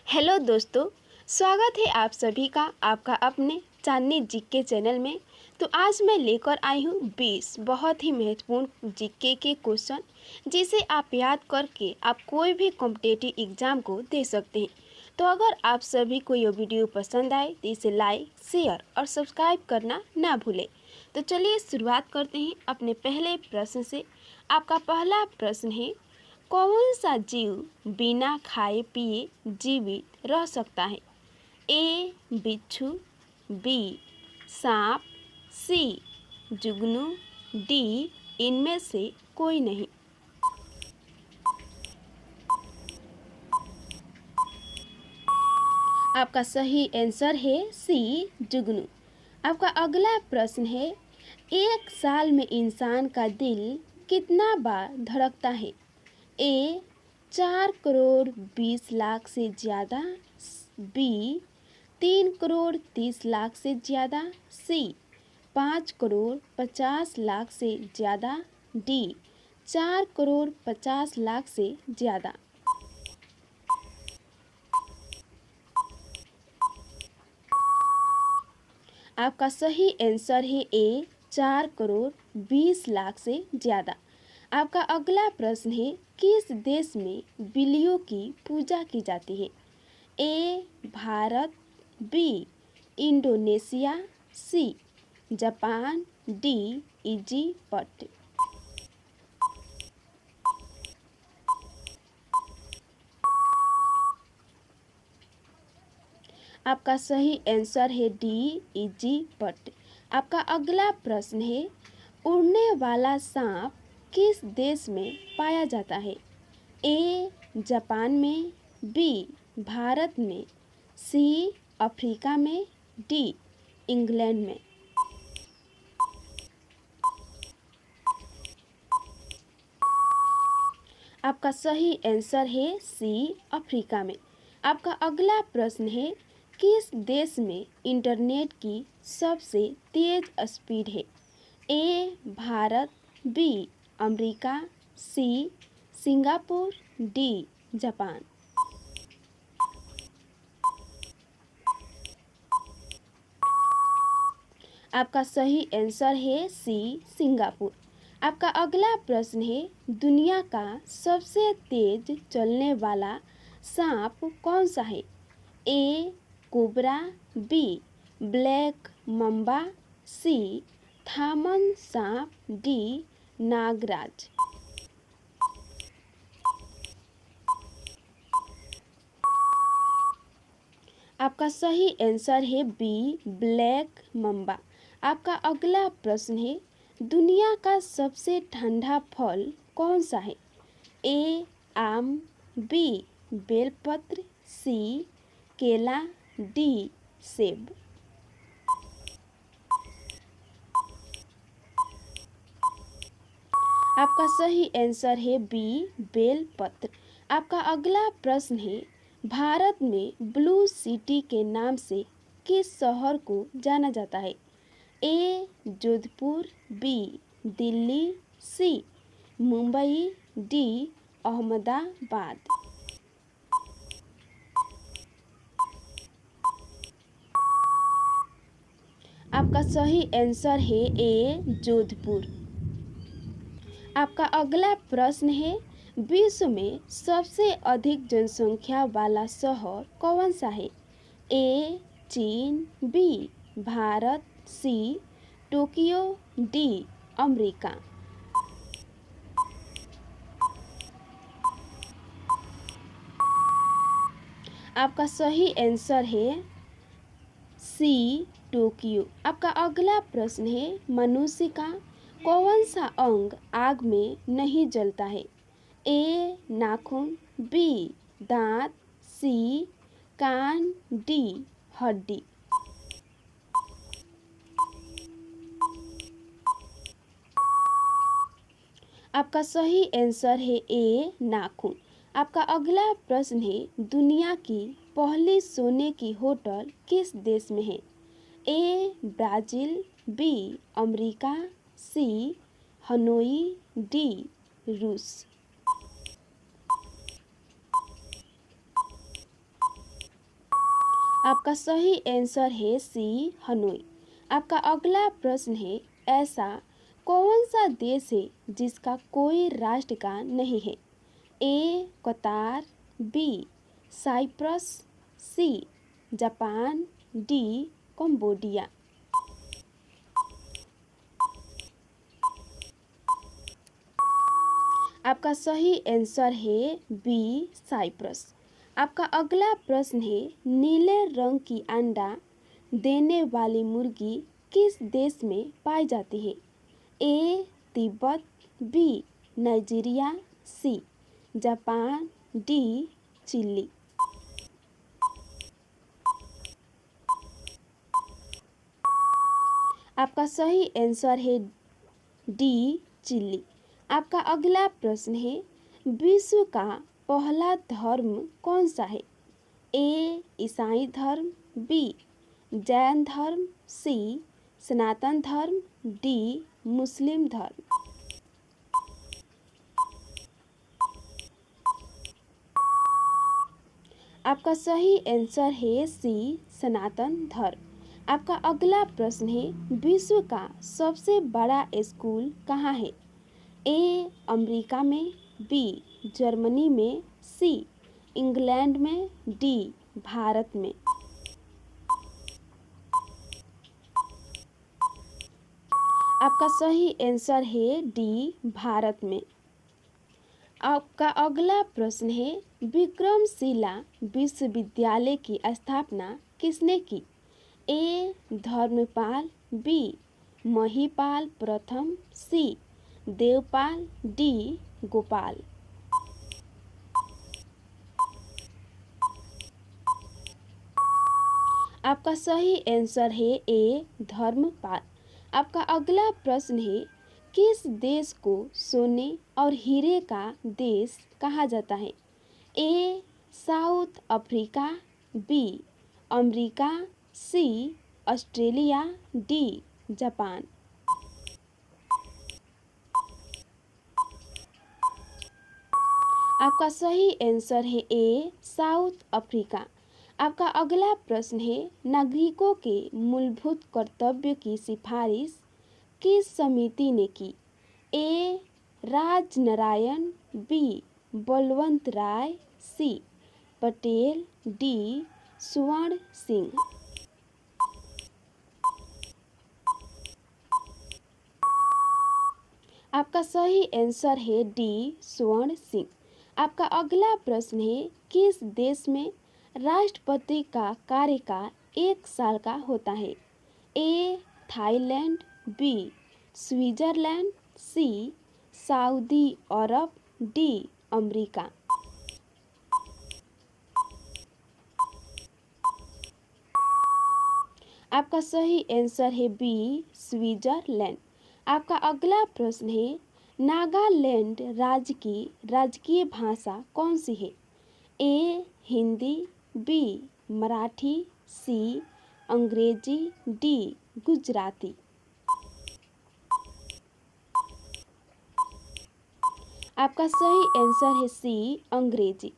Hello दोस्तों, स्वागत है आप सभी का आपका अपने चांदनी जीके चैनल में। तो आज मैं लेकर आई हूँ 20 बहुत ही महत्वपूर्ण जीके के क्वेश्चन जिसे आप याद करके आप कोई भी कॉम्पिटिटिव एग्ज़ाम को दे सकते हैं। तो अगर आप सभी को ये वीडियो पसंद आए तो इसे लाइक, शेयर और सब्सक्राइब करना ना भूलें। तो चलिए शुरुआत करते हैं अपने पहले प्रश्न से। आपका पहला प्रश्न है, कौन सा जीव बिना खाए पिए जीवित रह सकता है? ए बिच्छू, बी सांप, सी जुगनू, डी इनमें से कोई नहीं। आपका सही आंसर है सी जुगनू। आपका अगला प्रश्न है, एक साल में इंसान का दिल कितना बार धड़कता है? ए 4 करोड़ 20 लाख से ज़्यादा, बी 3 करोड़ 30 लाख से ज़्यादा, सी 5 करोड़ 50 लाख से ज़्यादा, डी 4 करोड़ 50 लाख से ज़्यादा। आपका सही आंसर है ए 4 करोड़ 20 लाख से ज़्यादा। आपका अगला प्रश्न है, किस देश में बिल्लियों की पूजा की जाती है? A Bharat, B Indonesia, C Japan, D Egypt. आपका सही आंसर है डी इजिप्ट। आपका अगला प्रश्न है, उड़ने वाला सांप किस देश में पाया जाता है? ए जापान में, बी भारत में, सी अफ्रीका में, डी इंग्लैंड में। आपका सही आंसर है सी अफ्रीका में। आपका अगला प्रश्न है, किस देश में इंटरनेट की सबसे तेज स्पीड है? A Bharat, B America, C Singapore, D Japan. आपका सही आंसर है सी सिंगापुर। आपका अगला प्रश्न है, दुनिया का सबसे तेज चलने वाला सांप कौन सा है? ए कोबरा, बी ब्लैक मम्बा, सी थामन सांप, डी नागराज। आपका सही आंसर है बी ब्लैक मम्बा। आपका अगला प्रश्न है, दुनिया का सबसे ठंडा फल कौन सा है? ए आम, बी बेलपत्र, सी केला, डी सेब। आपका सही आंसर है बी बेलपत्र। आपका अगला प्रश्न है, भारत में ब्लू सिटी के नाम से किस शहर को जाना जाता है? ए जोधपुर, बी दिल्ली, सी मुंबई, डी अहमदाबाद। आपका सही आंसर है ए जोधपुर। आपका अगला प्रश्न है, विश्व में सबसे अधिक जनसंख्या वाला शहर कौन सा है? ए चीन, B Bharat, C Tokyo, D America. आपका सही आंसर है सी टोक्यो। आपका अगला प्रश्न है, मनुष्य का कौन सा अंग आग में नहीं जलता है? ए नाखून, बी दांत, सी कान, डी हड्डी। आपका सही आंसर है ए नाखून। आपका अगला प्रश्न है, दुनिया की पहली सोने की होटल किस देश में है? ए ब्राज़ील, बी अमेरिका, सी हनोई, डी रूस। आपका सही आंसर है सी हनोई। आपका अगला प्रश्न है, ऐसा कौन सा देश है जिसका कोई राष्ट्रगान नहीं है? A Qatar, B Cyprus, C Japan, D Cambodia. आपका सही आंसर है बी साइप्रस। आपका अगला प्रश्न है, नीले रंग की अंडा देने वाली मुर्गी किस देश में पाई जाती है? A Tibet, B Nigeria, C Japan, D Chile. आपका सही आंसर है डी चिली। आपका अगला प्रश्न है, विश्व का पहला धर्म कौन सा है? ए ईसाई धर्म, बी जैन धर्म, सी सनातन धर्म, डी मुस्लिम धर्म। आपका सही आंसर है सी सनातन धर्म। आपका अगला प्रश्न है, विश्व का सबसे बड़ा स्कूल कहाँ है? ए अमेरिका में, बी जर्मनी में, सी इंग्लैंड में, डी भारत में। आपका सही आंसर है डी भारत में। आपका अगला प्रश्न है, विक्रमशिला विश्वविद्यालय की स्थापना किसने की? ए धर्मपाल, बी महिपाल प्रथम, सी देवपाल, डी गोपाल। आपका सही आंसर है ए धर्मपाल। आपका अगला प्रश्न है, किस देश को सोने और हीरे का देश कहा जाता है? ए साउथ अफ्रीका, बी अमेरिका, सी ऑस्ट्रेलिया, डी जापान। आपका सही आंसर है ए साउथ अफ्रीका। आपका अगला प्रश्न है, नागरिकों के मूलभूत कर्तव्य की सिफारिश किस समिति ने की? ए राजनारायण, बी बलवंत राय, सी पटेल, डी स्वर्ण सिंह। आपका सही आंसर है डी स्वर्ण सिंह। आपका अगला प्रश्न है, किस देश में राष्ट्रपति का कार्यकाल 1 साल का होता है? A Thailand, B Switzerland, C सऊदी अरब, डी अमेरिका। आपका सही आंसर है बी स्विट्जरलैंड। आपका अगला प्रश्न है, नागालैंड राज्य की राजकीय भाषा कौन सी है? ए हिंदी, बी मराठी, सी अंग्रेजी, डी गुजराती। आपका सही आंसर है सी अंग्रेजी।